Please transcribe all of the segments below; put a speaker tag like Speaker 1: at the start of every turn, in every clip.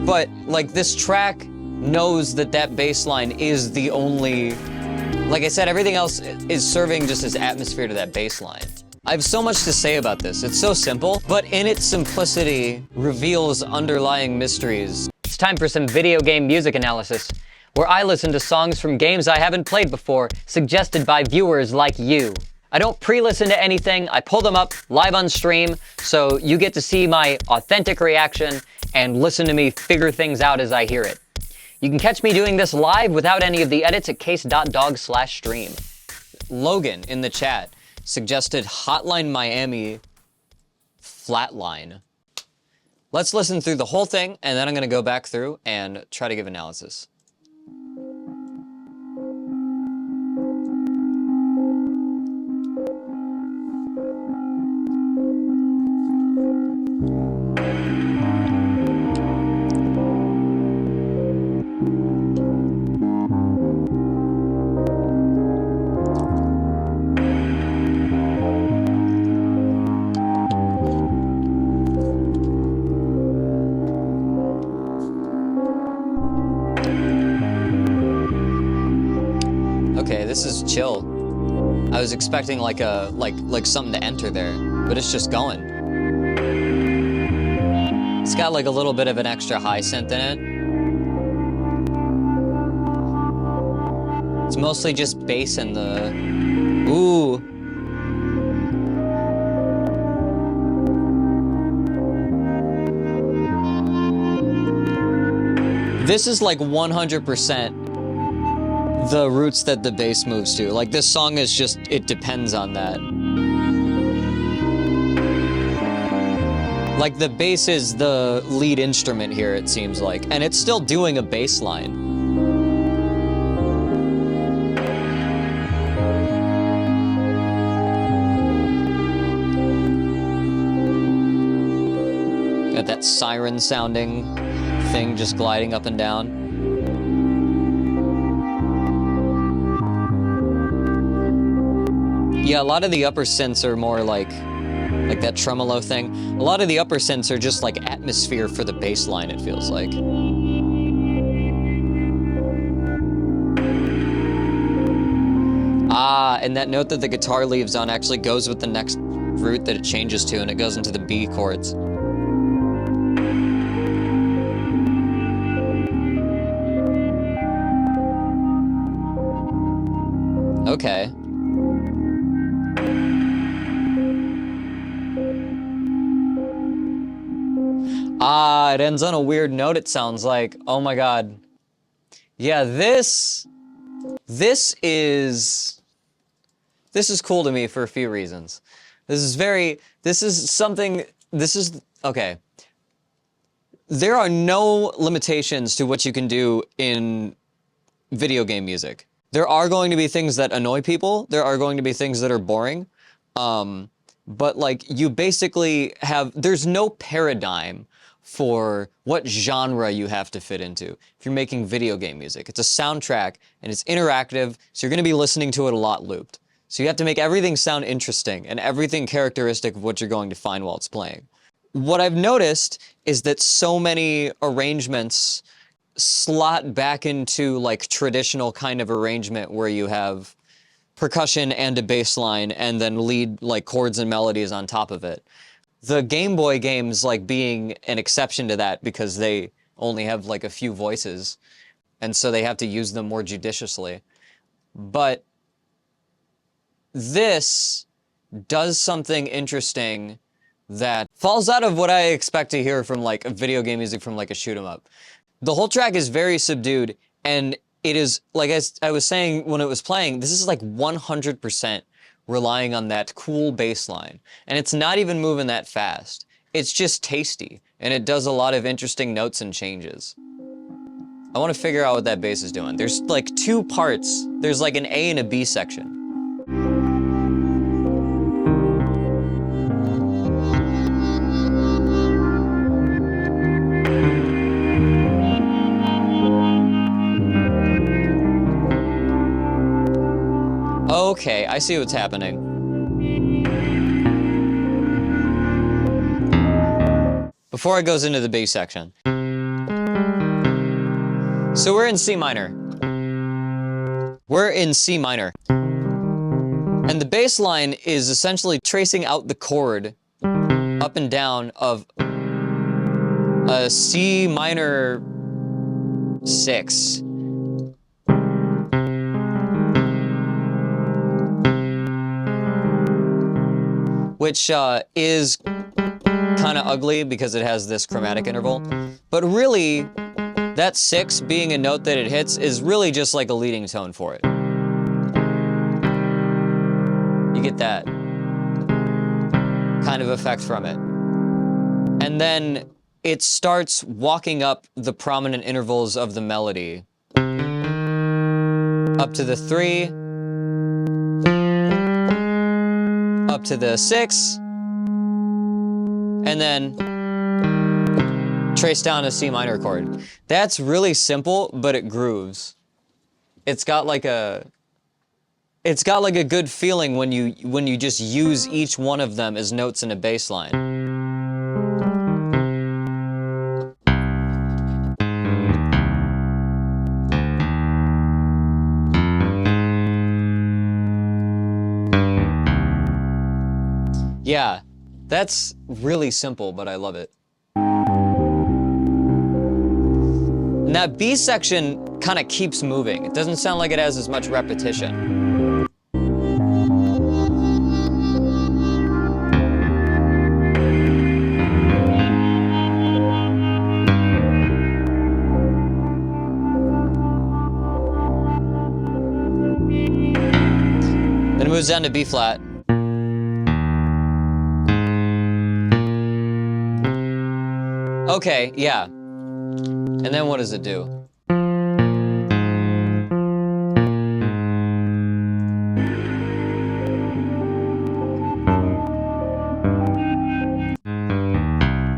Speaker 1: but like this track knows that that bass line is the only, like I said, everything else is serving just as atmosphere to that bass line. I have so much to say about this. It's so simple, but in its simplicity reveals underlying mysteries. It's time for some video game music analysis, where I listen to songs from games I haven't played before, suggested by viewers like you. I don't pre-listen to anything, I pull them up live on stream, so you get to see my authentic reaction and listen to me figure things out as I hear it. You can catch me doing this live without any of the edits at case.dog/stream. Logan in the chat suggested Hotline Miami Flatline. Let's listen through the whole thing, and then I'm gonna go back through and try to give analysis. Okay, this is chill. I was expecting like a like something to enter there, but it's just going. It's got like a little bit of an extra high synth in it. It's mostly just bass and the ooh. This is like 100% the roots that the bass moves to. Like this song is just, it depends on that. Like the bass is the lead instrument here, it seems like, and it's still doing a bass line. Got that siren sounding thing just gliding up and down. Yeah, a lot of the upper synths are more like that tremolo thing. A lot of the upper synths are just like atmosphere for the bass line, it feels like. Ah, and that note that the guitar leaves on actually goes with the next root that it changes to, and it goes into the B chords. Okay. Ah, it ends on a weird note, it sounds like. Oh my god. Yeah, this is cool to me for a few reasons. Okay. There are no limitations to what you can do in video game music. There are going to be things that annoy people. There are going to be things that are boring. But like, you basically have, there's no paradigm for what genre you have to fit into if you're making video game music. It's a soundtrack and it's interactive, so you're gonna be listening to it a lot looped. So you have to make everything sound interesting and everything characteristic of what you're going to find while it's playing. What I've noticed is that so many arrangements slot back into like traditional kind of arrangement where you have percussion and a bass line and then lead like chords and melodies on top of it. The Game Boy games like being an exception to that because they only have like a few voices and so they have to use them more judiciously. But this does something interesting that falls out of what I expect to hear from like a video game music from like a shoot 'em up. The whole track is very subdued, and it is, like I was saying when it was playing, this is like 100% relying on that cool bass line. And it's not even moving that fast. It's just tasty, and it does a lot of interesting notes and changes. I want to figure out what that bass is doing. There's like two parts. There's like an A and a B section. Okay, I see what's happening. Before it goes into the B section. So we're in C minor. We're in C minor. And the bass line is essentially tracing out the chord up and down of a C minor 6. Which is kind of ugly because it has this chromatic interval. But really, that 6 being a note that it hits is really just like a leading tone for it. You get that kind of effect from it. And then it starts walking up the prominent intervals of the melody. Up to the 3, up to the 6, and then trace down a C minor chord. That's really simple, but it grooves. It's got like a good feeling when you just use each one of them as notes in a bass line. Yeah, that's really simple, but I love it. And that B section kind of keeps moving. It doesn't sound like it has as much repetition. Then it moves down to B flat. Okay, yeah. And then what does it do?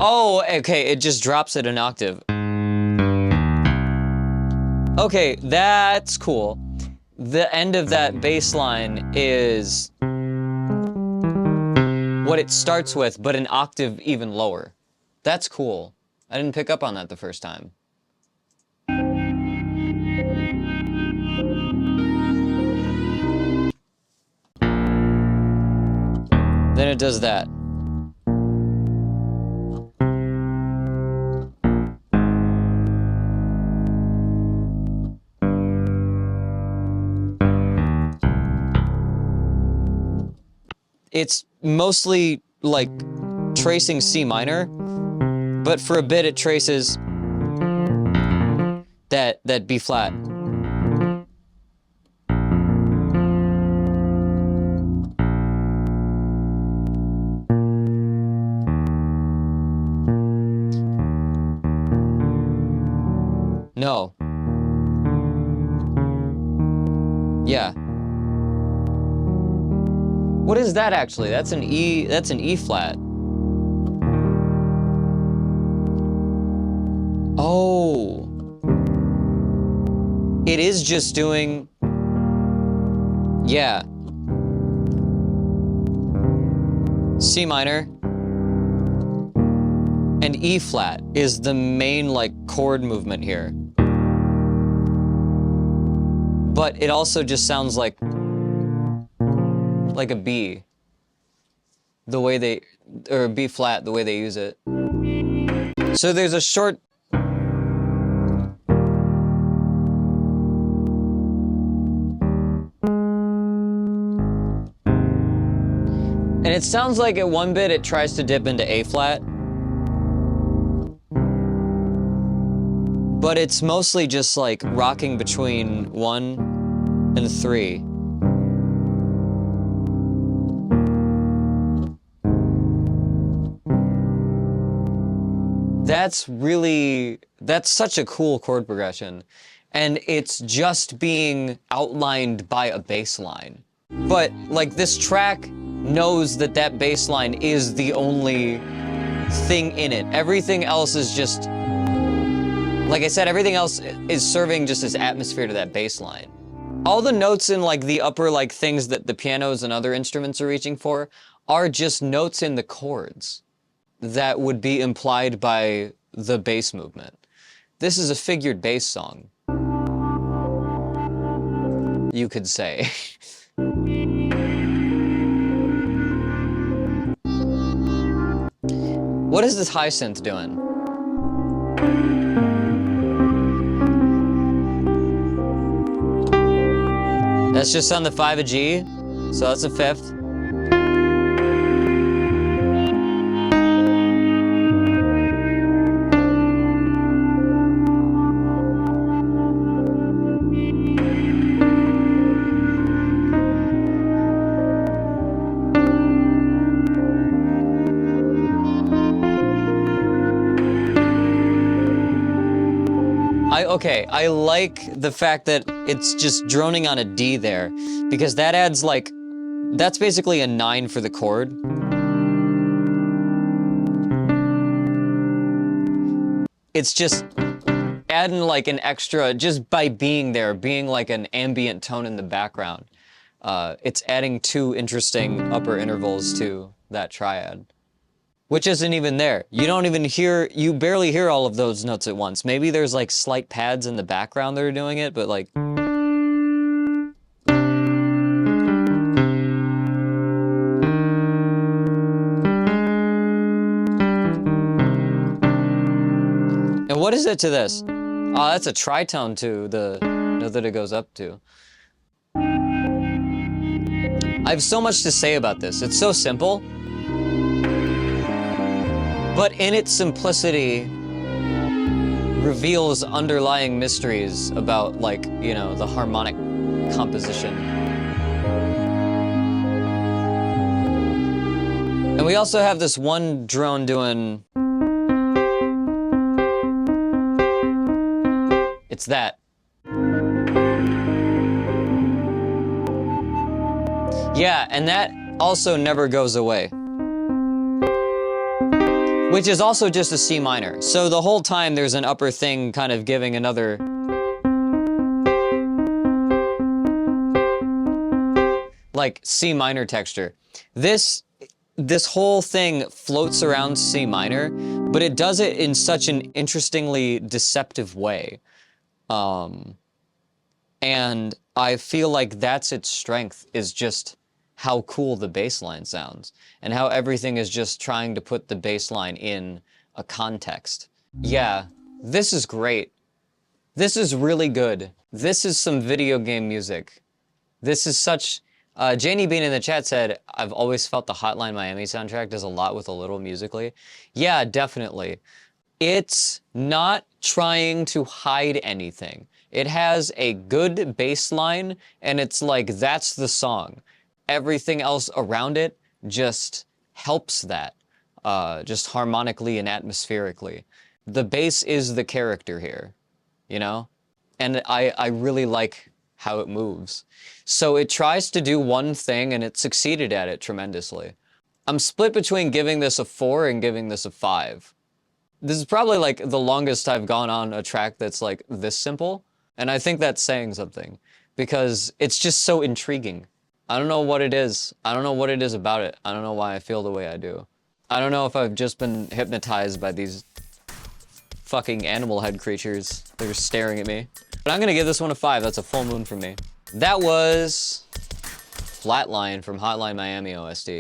Speaker 1: Oh, okay, it just drops it an octave. Okay, that's cool. The end of that bass line is what it starts with, but an octave even lower. That's cool. I didn't pick up on that the first time. Then it does that. It's mostly like tracing C minor, but for a bit it traces that B flat. No. Yeah. What is that actually? That's an E flat. Oh. It is just doing, yeah. C minor and E flat is the main like chord movement here. But it also just sounds like a B. The way they, or B flat, the way they use it. So there's a short, and it sounds like at one bit it tries to dip into A flat, but it's mostly just like rocking between 1 and 3. That's such a cool chord progression. And it's just being outlined by a bass line. But like this track knows that that bass line is the only thing in it. Everything else is just, like I said, everything else is serving just as atmosphere to that bass line. All the notes in like the upper like things that the pianos and other instruments are reaching for are just notes in the chords that would be implied by the bass movement. This is a figured bass song. you could say. What is this high synth doing? That's just on the 5 of G, so that's a 5th. Okay, I like the fact that it's just droning on a D there, because that adds like, that's basically a 9 for the chord. It's just adding like an extra, just by being there, being like an ambient tone in the background. It's adding 2 interesting upper intervals to that triad. Which isn't even there. You don't even hear, you barely hear all of those notes at once. Maybe there's like slight pads in the background that are doing it, but like... And what is it to this? Oh, that's a tritone to the note that it goes up to. I have so much to say about this. It's so simple. But in its simplicity, reveals underlying mysteries about, like, you know, the harmonic composition. And we also have this one drone doing... It's that. Yeah, and that also never goes away. Which is also just a C minor. So the whole time there's an upper thing kind of giving another... like C minor texture. This whole thing floats around C minor, but it does it in such an interestingly deceptive way. And I feel like that's its strength, is just how cool the bass line sounds, and how everything is just trying to put the bass line in a context. Yeah, this is great. This is really good. This is some video game music. This is such... Janie Bean in the chat said, I've always felt the Hotline Miami soundtrack does a lot with a little musically. Yeah, definitely. It's not trying to hide anything. It has a good bass line, and it's like, that's the song. Everything else around it just helps that, just harmonically and atmospherically. The bass is the character here, you know? And I really like how it moves. So it tries to do one thing, and it succeeded at it tremendously. I'm split between giving this a 4 and giving this a 5. This is probably like the longest I've gone on a track that's like this simple, and I think that's saying something, because it's just so intriguing. I don't know what it is. I don't know what it is about it. I don't know why I feel the way I do. I don't know if I've just been hypnotized by these fucking animal head creatures that are staring at me. But I'm gonna give this one a 5. That's a full moon for me. That was Flatline from Hotline Miami OST.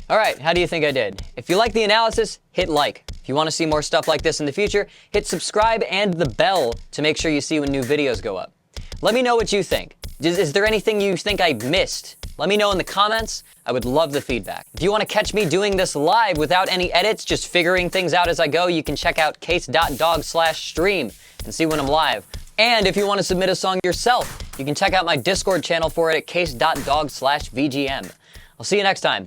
Speaker 1: All right, how do you think I did? If you like the analysis, hit like. If you want to see more stuff like this in the future, hit subscribe and the bell to make sure you see when new videos go up. Let me know what you think. Is there anything you think I missed? Let me know in the comments. I would love the feedback. If you want to catch me doing this live without any edits, just figuring things out as I go, you can check out case.dog/stream and see when I'm live. And if you want to submit a song yourself, you can check out my Discord channel for it at case.dog/VGM. I'll see you next time.